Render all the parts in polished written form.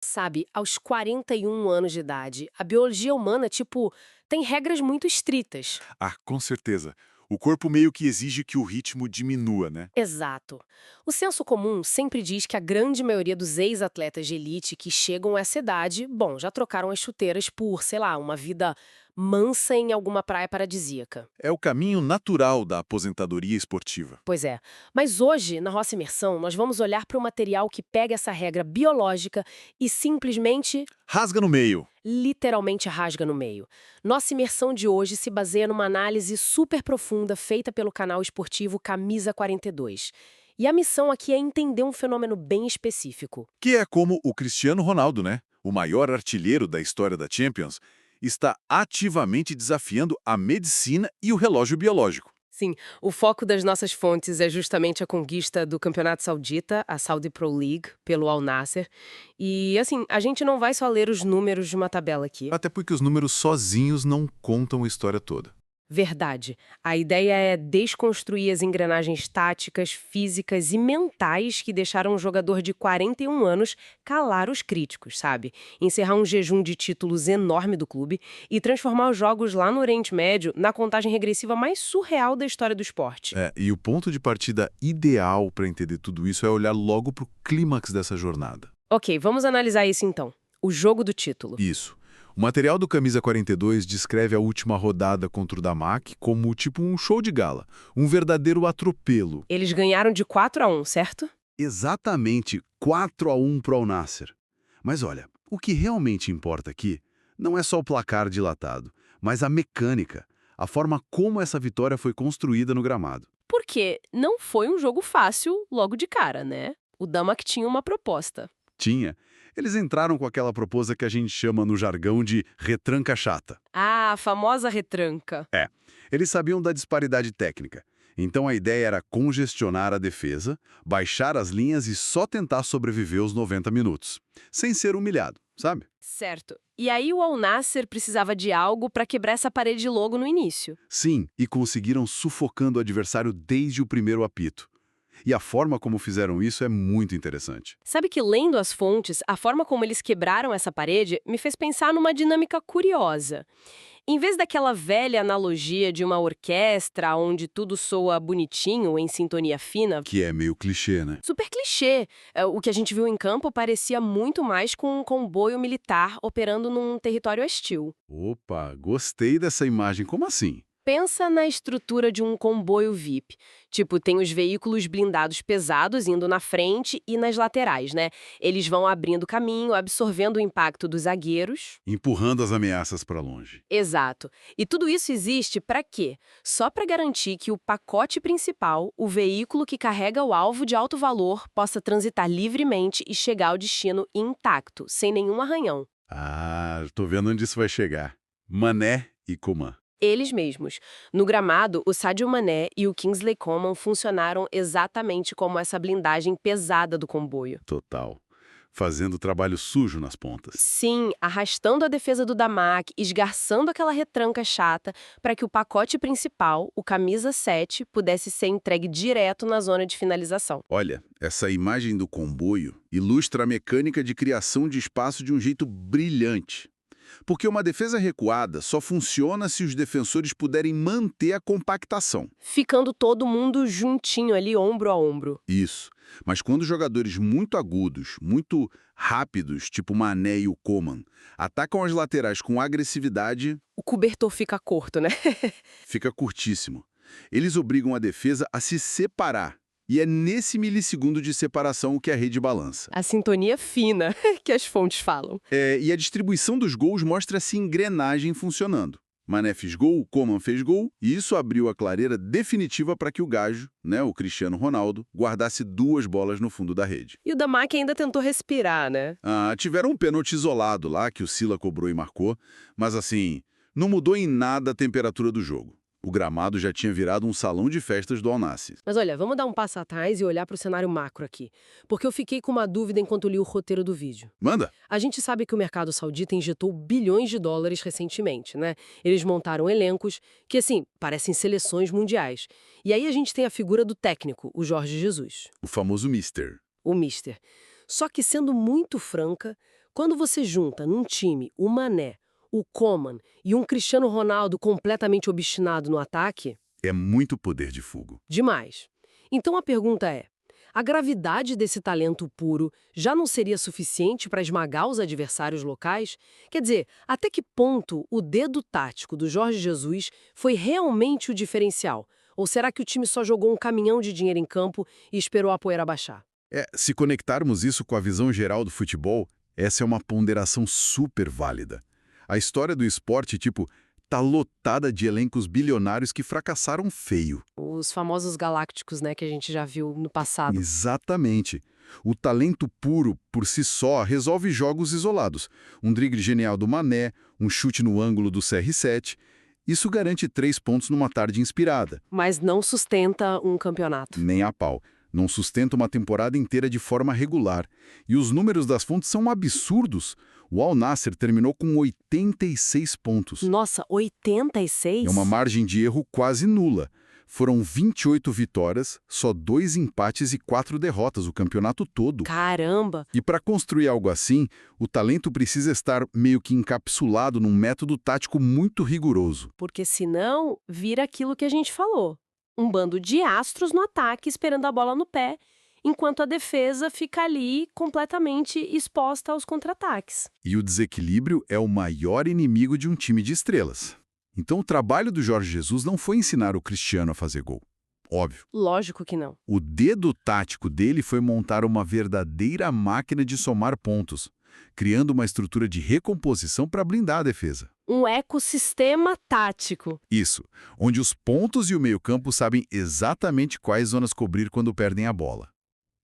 Sabe, aos 41 anos de idade, a biologia humana, tem regras muito estritas. Ah, com certeza. O corpo meio que exige que o ritmo diminua, né? Exato. O senso comum sempre diz que a grande maioria dos ex-atletas de elite que chegam a essa idade, bom, já trocaram as chuteiras por, sei lá, uma vida mansa em alguma praia paradisíaca. É o caminho natural da aposentadoria esportiva. Pois é. Mas hoje, na nossa imersão, nós vamos olhar para o material que pega essa regra biológica e simplesmente Rasga no meio. literalmente rasga no meio. Nossa imersão de hoje se baseia numa análise super profunda feita pelo canal esportivo Camisa 42. E a missão aqui é entender um fenômeno bem específico. Que é como o Cristiano Ronaldo, né? O maior artilheiro da história da Champions, está ativamente desafiando a medicina e o relógio biológico. Sim, o foco das nossas fontes é justamente a conquista do Campeonato Saudita, a Saudi Pro League, pelo Al Nassr. E, assim, a gente não vai só ler os números de uma tabela aqui. Até porque os números sozinhos não contam a história toda. Verdade. A ideia é desconstruir as engrenagens táticas, físicas e mentais que deixaram um jogador de 41 anos calar os críticos, sabe? Encerrar um jejum de títulos enorme do clube e transformar os jogos lá no Oriente Médio na contagem regressiva mais surreal da história do esporte. E o ponto de partida ideal para entender tudo isso é olhar logo para o clímax dessa jornada. Ok, vamos analisar isso então. O jogo do título. Isso. O material do Camisa 42 descreve a última rodada contra o Damac como tipo um show de gala, um verdadeiro atropelo. Eles ganharam de 4-1, certo? Exatamente 4-1 pro Al Nassr. Mas olha, o que realmente importa aqui não é só o placar dilatado, mas a mecânica, a forma como essa vitória foi construída no gramado. Porque não foi um jogo fácil logo de cara, né? O Damak tinha uma proposta. Tinha. Eles entraram com aquela proposta que a gente chama no jargão de retranca chata. Ah, a famosa retranca. Eles sabiam da disparidade técnica. Então a ideia era congestionar a defesa, baixar as linhas e só tentar sobreviver os 90 minutos, sem ser humilhado, sabe? Certo. E aí o Al Nassr precisava de algo para quebrar essa parede logo no início. Sim, e conseguiram sufocando o adversário desde o primeiro apito. E a forma como fizeram isso é muito interessante. Sabe que lendo as fontes, a forma como eles quebraram essa parede me fez pensar numa dinâmica curiosa. Em vez daquela velha analogia de uma orquestra onde tudo soa bonitinho, em sintonia fina, Que é meio clichê, né? super clichê, o que a gente viu em campo parecia muito mais com um comboio militar operando num território hostil. Opa, gostei dessa imagem. Como assim? Pensa na estrutura de um comboio VIP. Tipo, tem os veículos blindados pesados indo na frente e nas laterais, né? Eles vão abrindo caminho, absorvendo o impacto dos zagueiros. Empurrando as ameaças para longe. Exato. E tudo isso existe para quê? Só para garantir que o pacote principal, o veículo que carrega o alvo de alto valor, possa transitar livremente e chegar ao destino intacto, sem nenhum arranhão. Ah, tô vendo onde isso vai chegar. Mané e Coman. Eles mesmos. No gramado, o Sadio Mané e o Kingsley Coman funcionaram exatamente como essa blindagem pesada do comboio. Total. Fazendo trabalho sujo nas pontas. Sim, arrastando a defesa do Damac, esgarçando aquela retranca chata para que o pacote principal, o camisa 7, pudesse ser entregue direto na zona de finalização. Olha, essa imagem do comboio ilustra a mecânica de criação de espaço de um jeito brilhante. Porque uma defesa recuada só funciona se os defensores puderem manter a compactação. Ficando todo mundo juntinho ali, ombro a ombro. Isso. Mas quando jogadores muito agudos, muito rápidos, tipo o Mané e o Coman, atacam as laterais com agressividade, O cobertor fica curto, né? fica curtíssimo. Eles obrigam a defesa a se separar. E é nesse milissegundo de separação que a rede balança. A sintonia fina que as fontes falam. E a distribuição dos gols mostra essa engrenagem funcionando. Mané fez gol, Coman fez gol, e isso abriu a clareira definitiva para que o Gajo, né, o Cristiano Ronaldo, guardasse 2 bolas no fundo da rede. E o Damac ainda tentou respirar, né? Tiveram um pênalti isolado lá, que o Sila cobrou e marcou, mas assim, não mudou em nada a temperatura do jogo. O gramado já tinha virado um salão de festas do Al Nassr. Mas olha, vamos dar um passo atrás e olhar para o cenário macro aqui. Porque eu fiquei com uma dúvida enquanto li o roteiro do vídeo. Manda! A gente sabe que o mercado saudita injetou bilhões de dólares recentemente, né? Eles montaram elencos que, assim, parecem seleções mundiais. E aí a gente tem a figura do técnico, o Jorge Jesus, O famoso Mister. o Mister. Só que, sendo muito franca, Quando você junta num time o Mané, o Coman e um Cristiano Ronaldo completamente obstinado no ataque, É muito poder de fogo. demais. Então a pergunta é: a gravidade desse talento puro já não seria suficiente para esmagar os adversários locais? Quer dizer, até que ponto o dedo tático do Jorge Jesus foi realmente o diferencial? Ou será que o time só jogou um caminhão de dinheiro em campo e esperou a poeira baixar? Se conectarmos isso com a visão geral do futebol, essa é uma ponderação super válida. A história do esporte, tá lotada de elencos bilionários que fracassaram feio. Os famosos galácticos, né, que a gente já viu no passado. Exatamente. O talento puro, por si só, resolve jogos isolados. Um drible genial do Mané, um chute no ângulo do CR7. Isso garante 3 pontos numa tarde inspirada. Mas não sustenta um campeonato. Nem a pau. Não sustenta uma temporada inteira de forma regular. E os números das fontes são absurdos. O Al Nassr terminou com 86 pontos. Nossa, 86? É uma margem de erro quase nula. Foram 28 vitórias, só 2 empates e 4 derrotas o campeonato todo. Caramba! E para construir algo assim, o talento precisa estar meio que encapsulado num método tático muito rigoroso. Porque senão vira aquilo que a gente falou. Um bando de astros no ataque esperando a bola no pé, enquanto a defesa fica ali completamente exposta aos contra-ataques. E o desequilíbrio é o maior inimigo de um time de estrelas. Então o trabalho do Jorge Jesus não foi ensinar o Cristiano a fazer gol. Óbvio. Lógico que não. O dedo tático dele foi montar uma verdadeira máquina de somar pontos, criando uma estrutura de recomposição para blindar a defesa. Um ecossistema tático. Isso, onde os pontos e o meio-campo sabem exatamente quais zonas cobrir quando perdem a bola.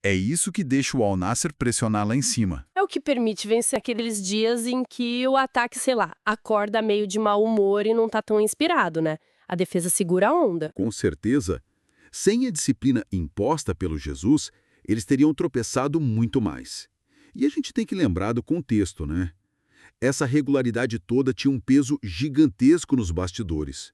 É isso que deixa o Al Nassr pressionar lá em cima. É o que permite vencer aqueles dias em que o ataque, sei lá, acorda meio de mau humor e não tá tão inspirado, né? A defesa segura a onda. Com certeza, sem a disciplina imposta pelo Jesus, eles teriam tropeçado muito mais. E a gente tem que lembrar do contexto, né? Essa regularidade toda tinha um peso gigantesco nos bastidores.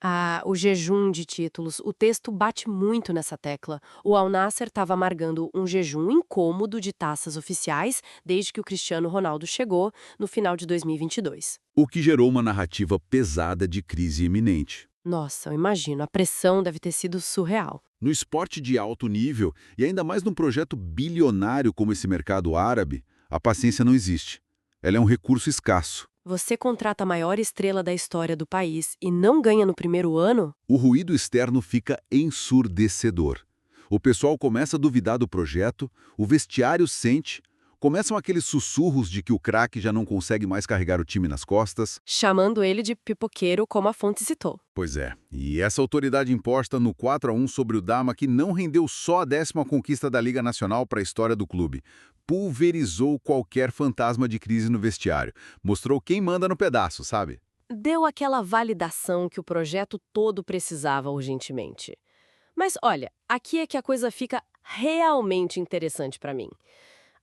Ah, o jejum de títulos. O texto bate muito nessa tecla. O Al Nassr estava amargando um jejum incômodo de taças oficiais desde que o Cristiano Ronaldo chegou no final de 2022. O que gerou uma narrativa pesada de crise iminente. Nossa, eu imagino, a pressão deve ter sido surreal. No esporte de alto nível, e ainda mais num projeto bilionário como esse mercado árabe, a paciência não existe. Ela é um recurso escasso. Você contrata a maior estrela da história do país e não ganha no primeiro ano? O ruído externo fica ensurdecedor. O pessoal começa a duvidar do projeto, o vestiário sente, começam aqueles sussurros de que o craque já não consegue mais carregar o time nas costas. Chamando ele de pipoqueiro, como a fonte citou. Pois é, e essa autoridade imposta no 4-1 sobre o Dama, que não rendeu só a 10ª conquista da Liga Nacional para a história do clube, pulverizou qualquer fantasma de crise no vestiário. Mostrou quem manda no pedaço, sabe? Deu aquela validação que o projeto todo precisava urgentemente. Mas olha, aqui é que a coisa fica realmente interessante para mim.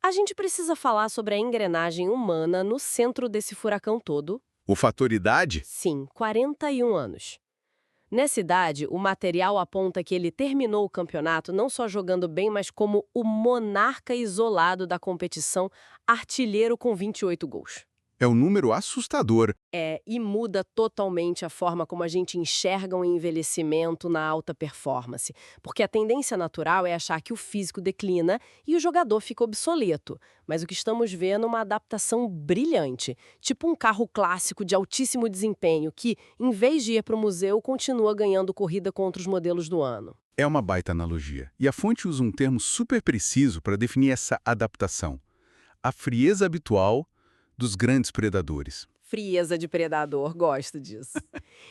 A gente precisa falar sobre a engrenagem humana no centro desse furacão todo. O fator idade? Sim, 41 anos. Nessa idade, o material aponta que ele terminou o campeonato não só jogando bem, mas como o monarca isolado da competição, artilheiro com 28 gols. É um número assustador. E muda totalmente a forma como a gente enxerga o envelhecimento na alta performance. Porque a tendência natural é achar que o físico declina e o jogador fica obsoleto. Mas o que estamos vendo é uma adaptação brilhante. Tipo um carro clássico de altíssimo desempenho que, em vez de ir para o museu, continua ganhando corrida contra os modelos do ano. É uma baita analogia. E a fonte usa um termo super preciso para definir essa adaptação. A frieza habitual dos grandes predadores. Frieza de predador, gosto disso.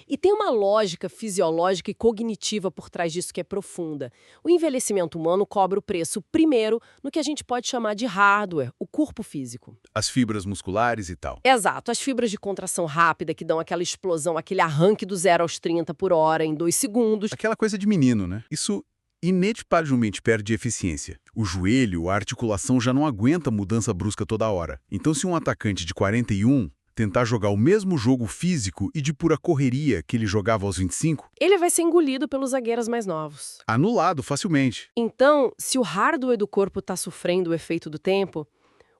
E tem uma lógica fisiológica e cognitiva por trás disso que é profunda. O envelhecimento humano cobra o preço primeiro no que a gente pode chamar de hardware, o corpo físico. As fibras musculares e tal. Exato, as fibras de contração rápida que dão aquela explosão, aquele arranque do 0 aos 30 por hora em 2 segundos. Aquela coisa de menino, né? Isso inevitavelmente perde eficiência. O joelho, a articulação já não aguenta mudança brusca toda hora. Então se um atacante de 41 tentar jogar o mesmo jogo físico e de pura correria que ele jogava aos 25, ele vai ser engolido pelos zagueiros mais novos. Anulado facilmente. Então, se o hardware do corpo está sofrendo o efeito do tempo,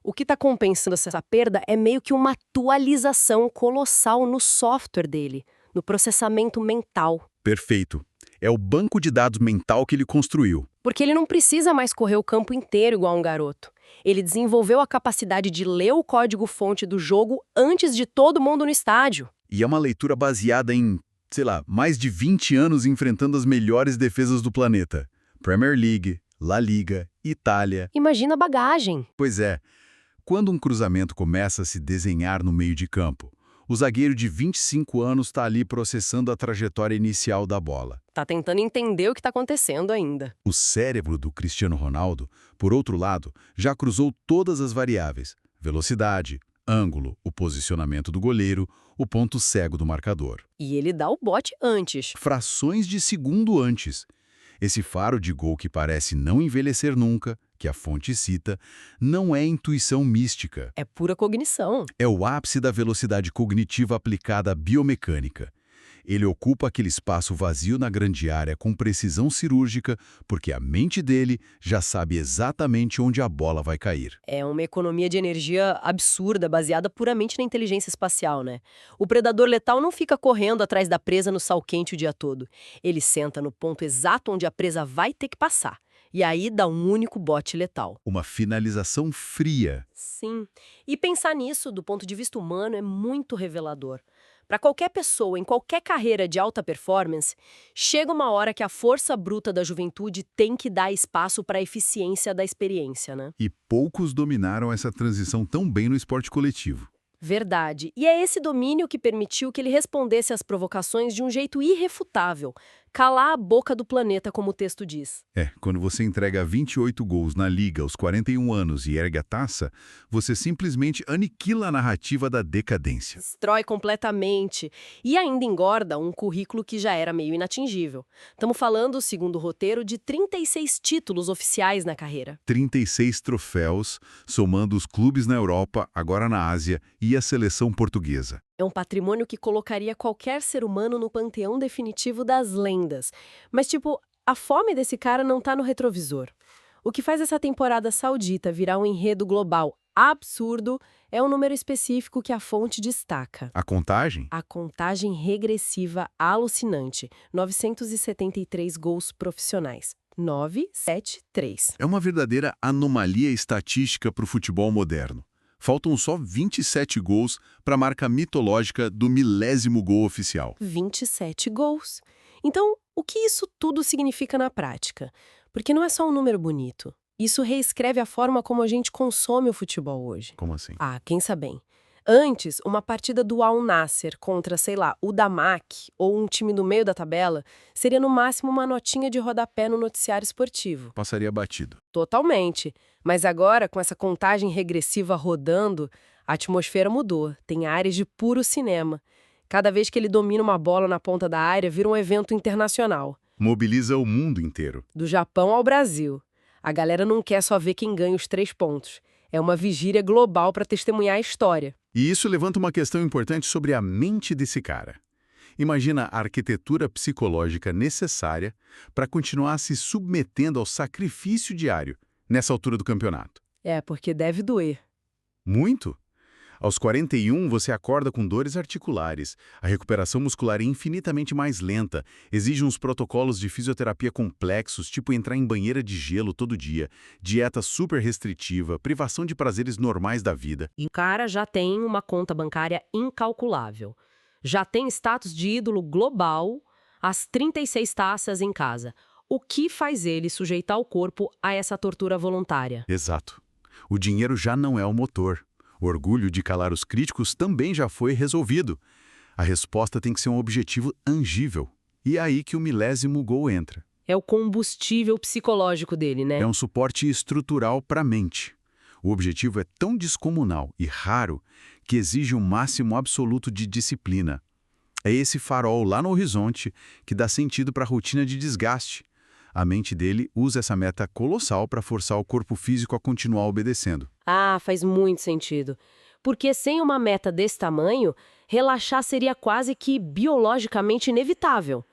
O que está compensando essa perda é meio que uma atualização colossal no software dele, no processamento mental. Perfeito. É o banco de dados mental que ele construiu. Porque ele não precisa mais correr o campo inteiro igual um garoto. Ele desenvolveu a capacidade de ler o código-fonte do jogo antes de todo mundo no estádio. E é uma leitura baseada em, sei lá, mais de 20 anos enfrentando as melhores defesas do planeta. Premier League, La Liga, Itália. Imagina a bagagem. Pois é, quando um cruzamento começa a se desenhar no meio de campo, o zagueiro de 25 anos está ali processando a trajetória inicial da bola. Tá tentando entender o que está acontecendo ainda. O cérebro do Cristiano Ronaldo, por outro lado, já cruzou todas as variáveis: velocidade, ângulo, o posicionamento do goleiro, o ponto cego do marcador. E ele dá o bote antes. Frações de segundo antes. Esse faro de gol que parece não envelhecer nunca, que a fonte cita, não é intuição mística. É pura cognição. É o ápice da velocidade cognitiva aplicada à biomecânica. Ele ocupa aquele espaço vazio na grande área com precisão cirúrgica, porque a mente dele já sabe exatamente onde a bola vai cair. É uma economia de energia absurda, baseada puramente na inteligência espacial, né? O predador letal não fica correndo atrás da presa no sol quente o dia todo. Ele senta no ponto exato onde a presa vai ter que passar. E aí dá um único bote letal. Uma finalização fria. Sim. E pensar nisso, do ponto de vista humano, é muito revelador. Para qualquer pessoa, em qualquer carreira de alta performance, chega uma hora que a força bruta da juventude tem que dar espaço para a eficiência da experiência, né? E poucos dominaram essa transição tão bem no esporte coletivo. Verdade. E é esse domínio que permitiu que ele respondesse às provocações de um jeito irrefutável, calar a boca do planeta, como o texto diz. Quando você entrega 28 gols na Liga aos 41 anos e ergue a taça, você simplesmente aniquila a narrativa da decadência. Destrói completamente. E ainda engorda um currículo que já era meio inatingível. Estamos falando, segundo o roteiro, de 36 títulos oficiais na carreira. 36 troféus, somando os clubes na Europa, agora na Ásia, e a seleção portuguesa. É um patrimônio que colocaria qualquer ser humano no panteão definitivo das lendas. Mas, a fome desse cara não tá no retrovisor. O que faz essa temporada saudita virar um enredo global absurdo é um número específico que a fonte destaca. A contagem? A contagem regressiva alucinante. 973 gols profissionais. 973. É uma verdadeira anomalia estatística para o futebol moderno. Faltam só 27 gols para a marca mitológica do 1000º gol oficial. 27 gols. Então, o que isso tudo significa na prática? Porque não é só um número bonito. Isso reescreve a forma como a gente consome o futebol hoje. Como assim? Pensa bem. Antes, uma partida do Al Nassr contra, sei lá, o Damak ou um time do meio da tabela seria no máximo uma notinha de rodapé no noticiário esportivo. Passaria batido. Totalmente. Mas agora, com essa contagem regressiva rodando, a atmosfera mudou. Tem áreas de puro cinema. Cada vez que ele domina uma bola na ponta da área, vira um evento internacional. Mobiliza o mundo inteiro. Do Japão ao Brasil. A galera não quer só ver quem ganha os 3 pontos. É uma vigília global para testemunhar a história. E isso levanta uma questão importante sobre a mente desse cara. Imagina a arquitetura psicológica necessária para continuar se submetendo ao sacrifício diário nessa altura do campeonato. Porque deve doer. Muito? Aos 41, você acorda com dores articulares. A recuperação muscular é infinitamente mais lenta. Exige uns protocolos de fisioterapia complexos, tipo entrar em banheira de gelo todo dia, dieta super restritiva, privação de prazeres normais da vida. E o cara já tem uma conta bancária incalculável. Já tem status de ídolo global, as 36 taças em casa. O que faz ele sujeitar o corpo a essa tortura voluntária? Exato. O dinheiro já não é o motor. O orgulho de calar os críticos também já foi resolvido. A resposta tem que ser um objetivo tangível. E é aí que o 1000º gol entra. É o combustível psicológico dele, né? É um suporte estrutural para a mente. O objetivo é tão descomunal e raro que exige um máximo absoluto de disciplina. É esse farol lá no horizonte que dá sentido para a rotina de desgaste. A mente dele usa essa meta colossal para forçar o corpo físico a continuar obedecendo. Faz muito sentido. Porque sem uma meta desse tamanho, relaxar seria quase que biologicamente inevitável.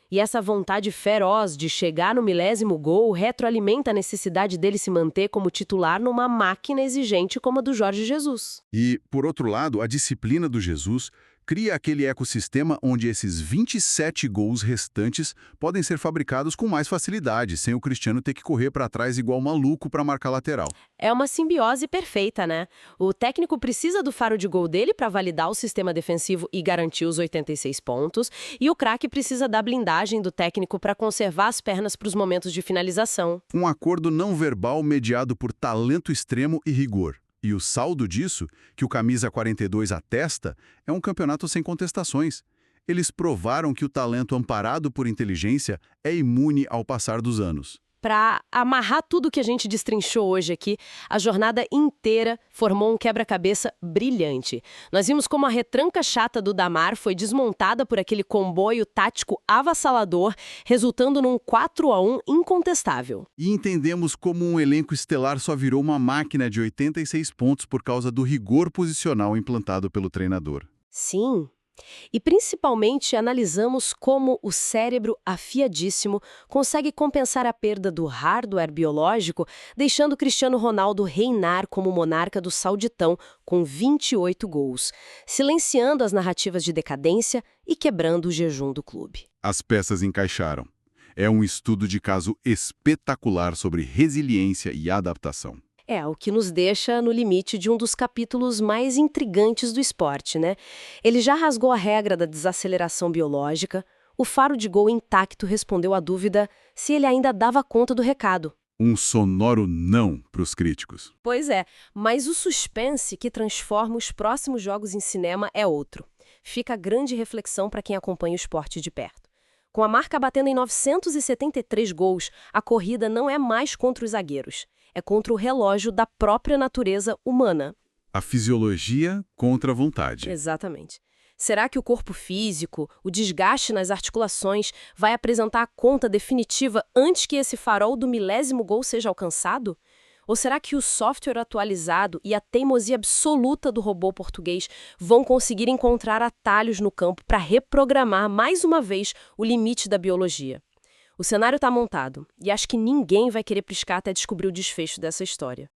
E essa vontade feroz de chegar no milésimo gol retroalimenta a necessidade dele se manter como titular numa máquina exigente como a do Jorge Jesus. E, por outro lado, a disciplina do Jesus cria aquele ecossistema onde esses 27 gols restantes podem ser fabricados com mais facilidade, sem o Cristiano ter que correr para trás igual maluco para marcar lateral. É uma simbiose perfeita, né? O técnico precisa do faro de gol dele para validar o sistema defensivo e garantir os 86 pontos, e o craque precisa da blindagem do técnico para conservar as pernas para os momentos de finalização. Um acordo não verbal mediado por talento extremo e rigor. E o saldo disso, que o camisa 42 atesta, é um campeonato sem contestações. Eles provaram que o talento amparado por inteligência é imune ao passar dos anos. Para amarrar tudo que a gente destrinchou hoje aqui, a jornada inteira formou um quebra-cabeça brilhante. Nós vimos como a retranca chata do Damar foi desmontada por aquele comboio tático avassalador, resultando num 4-1 incontestável. E entendemos como um elenco estelar só virou uma máquina de 86 pontos por causa do rigor posicional implantado pelo treinador. Sim. E principalmente analisamos como o cérebro afiadíssimo consegue compensar a perda do hardware biológico, deixando Cristiano Ronaldo reinar como monarca do Sauditão com 28 gols, silenciando as narrativas de decadência e quebrando o jejum do clube. As peças encaixaram. É um estudo de caso espetacular sobre resiliência e adaptação. É, o que nos deixa no limite de um dos capítulos mais intrigantes do esporte, né? Ele já rasgou a regra da desaceleração biológica, o faro de gol intacto respondeu à dúvida se ele ainda dava conta do recado. Um sonoro não para os críticos. Pois é, mas o suspense que transforma os próximos jogos em cinema é outro. Fica a grande reflexão para quem acompanha o esporte de perto. Com a marca batendo em 973 gols, a corrida não é mais contra os zagueiros. É contra o relógio da própria natureza humana. A fisiologia contra a vontade. Exatamente. Será que o corpo físico, o desgaste nas articulações, vai apresentar a conta definitiva antes que esse farol do milésimo gol seja alcançado? Ou será que o software atualizado e a teimosia absoluta do robô português vão conseguir encontrar atalhos no campo para reprogramar mais uma vez o limite da biologia? O cenário está montado, e acho que ninguém vai querer piscar até descobrir o desfecho dessa história.